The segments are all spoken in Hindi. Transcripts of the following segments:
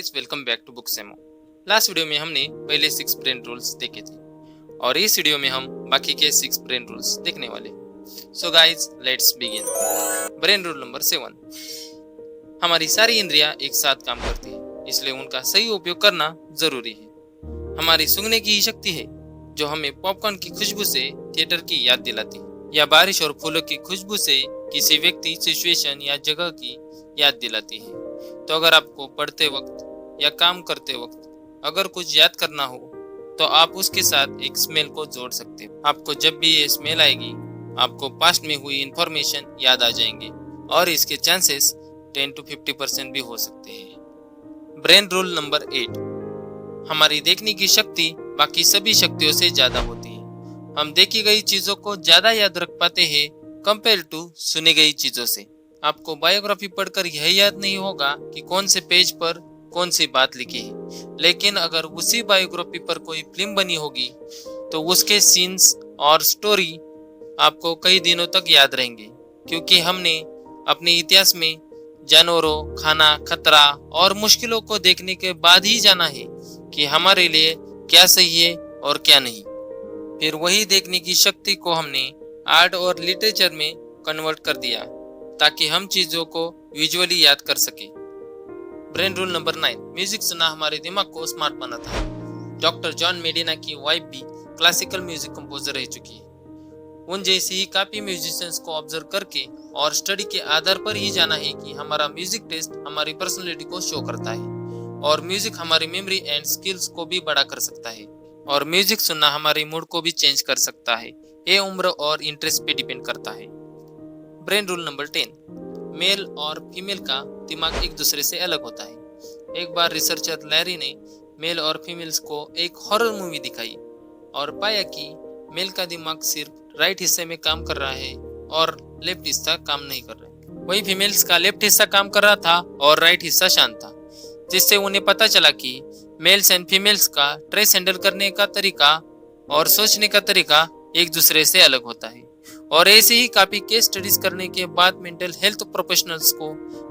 Guys, welcome back to book Semo. Last video में हमने पहले 6 ब्रेन रूल्स देखे थे और इस वीडियो में हम बाकी के 6 ब्रेन रूल्स देखने वाले। So guys, let's begin. Brain rule number 7। हमारी सारी इंद्रियां एक साथ काम करती है, इसलिए उनका सही उपयोग करना जरूरी है। हमारी सूंघने की शक्ति है जो हमें पॉपकॉर्न की खुशबू से थिएटर की याद दिलाती है, या बारिश और फूलों की खुशबू से किसी व्यक्ति, सिचुएशन या जगह की याद दिलाती है। तो अगर आपको पढ़ते वक्त या काम करते वक्त अगर कुछ याद करना हो तो आप उसके साथ एक स्मेल को जोड़ सकते हो। आपको जब भी ये स्मेल आएगी, आपको पास्ट में हुई इंफॉर्मेशन याद आ जाएंगे और इसके चांसेस 10 to 50% भी हो सकते हैं। Brain rule number 8। हमारी देखने की शक्ति बाकी सभी शक्तियों से ज्यादा होती है। हम देखी गई चीजों को ज्यादा याद रख पाते हैं कंपेयर टू सुनी गई चीजों से। आपको बायोग्राफी पढ़कर यह याद नहीं होगा कि कौन से पेज पर कौन सी बात लिखी है, लेकिन अगर उसी बायोग्राफी पर कोई फिल्म बनी होगी तो उसके सीन्स और स्टोरी आपको कई दिनों तक याद रहेंगे, क्योंकि हमने अपने इतिहास में जानवरों, खाना, खतरा और मुश्किलों को देखने के बाद ही जाना है कि हमारे लिए क्या सही है और क्या नहीं। फिर वही देखने की शक्ति को हमने आर्ट और लिटरेचर में कन्वर्ट कर दिया ताकि हम चीजों को विजुअली याद कर सके। Brain rule number 9। म्यूजिक सुनना हमारे दिमाग को स्मार्ट बनाता है। डॉक्टर जॉन मेडिना की वाइफ भी क्लासिकल म्यूजिक कंपोजर रह चुकी है। उन जैसे ही काफी म्यूजिशियंस को ऑब्जर्व करके और स्टडी के आधार पर ही जाना है कि हमारा म्यूजिक टेस्ट हमारी पर्सनैलिटी को शो करता है और म्यूजिक हमारी मेमोरी एंड स्किल्स को भी बड़ा कर सकता है और म्यूजिक सुनना हमारे मूड को भी चेंज कर सकता है। ये उम्र और इंटरेस्ट पे डिपेंड करता है। Brain rule number 10। मेल और फीमेल का दिमाग एक दूसरे से अलग होता है। एक बार रिसर्चर लैरी ने मेल और फीमेल्स को एक हॉरर मूवी दिखाई और पाया कि मेल का दिमाग सिर्फ राइट हिस्से में काम कर रहा है और लेफ्ट हिस्सा काम नहीं कर रहा है। वही फीमेल्स का लेफ्ट हिस्सा काम कर रहा था और राइट हिस्सा शांत था, जिससे उन्हें पता चला कि मेल्स एंड फीमेल्स का स्ट्रेस हैंडल करने का तरीका और सोचने का तरीका एक दूसरे से अलग होता है। और ऐसे ही काफी केस स्टडीज करने के बाद मेंटल हेल्थ प्रोफेशनल्स को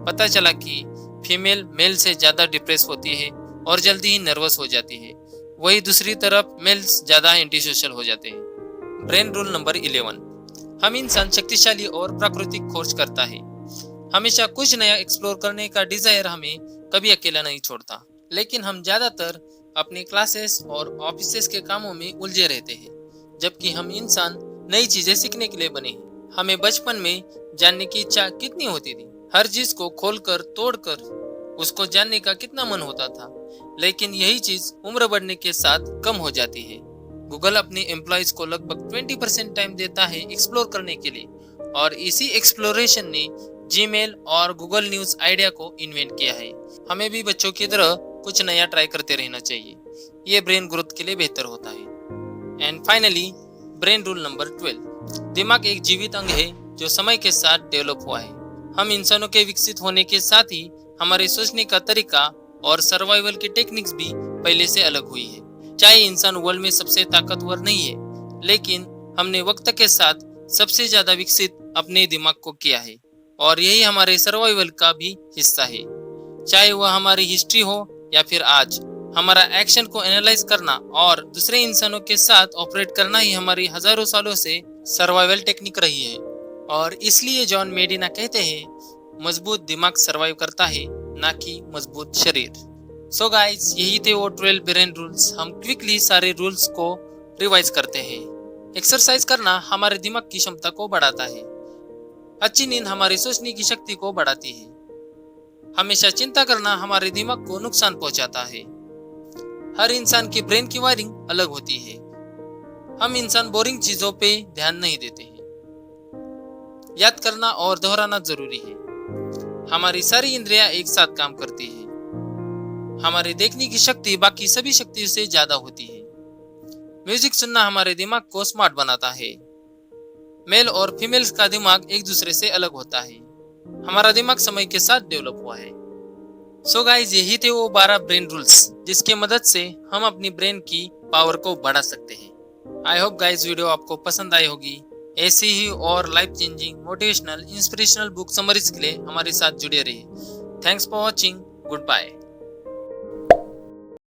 पता चला कि फीमेल मेल से ज्यादा डिप्रेस होती है और जल्दी ही नर्वस हो जाती है, वही दूसरी तरफ मेल्स ज्यादा एंटी सोशल हो जाते हैं। Brain rule number 11। हम इंसान शक्तिशाली और प्राकृतिक खोज करता है। हमेशा कुछ नया एक्सप्लोर करने का डिजायर हमें कभी अकेला नहीं छोड़ता, लेकिन हम ज्यादातर अपने क्लासेस और ऑफिसेस के कामों में उलझे रहते हैं, जबकि हम इंसान नई चीजें सीखने के लिए बने हैं। हमें बचपन में जानने की इच्छा कितनी होती थी, हर चीज को खोलकर तोड़कर उसको जानने का कितना मन होता था, लेकिन यही चीज उम्र बढ़ने के साथ कम हो जाती है। गूगल अपने एम्प्लॉइज को लगभग 20% टाइम देता है एक्सप्लोर करने के लिए, और इसी एक्सप्लोरेशन ने जीमेल और गूगल न्यूज आइडिया को इन्वेंट किया है। हमें भी बच्चों की तरह कुछ नया ट्राई करते रहना चाहिए, ये ब्रेन ग्रोथ के लिए बेहतर होता है। And finally brain rule number 12। दिमाग एक जीवित अंग है जो समय के साथ डेवलप हुआ है। हम इंसानों के विकसित होने के साथ ही हमारे सोचने का तरीका और सर्वाइवल की टेक्निक्स भी पहले से अलग हुई है। चाहे इंसान वर्ल्ड में सबसे ताकतवर नहीं है, लेकिन हमने वक्त के साथ सबसे ज्यादा विकसित अपने दिमाग को किया है और यही हमारे सर्वाइवल का भी हिस्सा है। चाहे वह हमारी हिस्ट्री हो या फिर आज, हमारा एक्शन को एनालाइज करना और दूसरे इंसानों के साथ ऑपरेट करना ही हमारी हजारों सालों से सर्वाइवल टेक्निक रही है। और इसलिए जॉन मेडिना कहते हैं, मजबूत दिमाग सर्वाइव करता है, ना कि मजबूत शरीर। सो गाइस, यही थे वो 12 ब्रेन रूल्स। हम क्विकली सारे रूल्स को रिवाइज करते हैं। एक्सरसाइज करना हमारे दिमाग की क्षमता को बढ़ाता है। अच्छी नींद हमारी सोचने की शक्ति को बढ़ाती है। हमेशा चिंता करना हमारे दिमाग को नुकसान पहुंचाता है। हर इंसान की ब्रेन की वायरिंग अलग होती है। हम इंसान बोरिंग चीजों पे ध्यान नहीं देते हैं। याद करना और दोहराना जरूरी है। हमारी सारी इंद्रियां एक साथ काम करती है। हमारे देखने की शक्ति बाकी सभी शक्तियों से ज्यादा होती है। म्यूजिक सुनना हमारे दिमाग को स्मार्ट बनाता है। मेल और फीमेल्स का दिमाग एक दूसरे से अलग होता है। हमारा दिमाग समय के साथ डेवलप हुआ है। सो गाइस, यही थे वो 12 ब्रेन रूल्स जिसके मदद से हम अपनी ब्रेन की पावर को बढ़ा सकते हैं। आई होप गाइस वीडियो आपको पसंद आई होगी। ऐसी ही और life changing, motivational, inspirational book summaries के लिए हमारे साथ जुड़े रहिए। Thanks for watching. Good bye.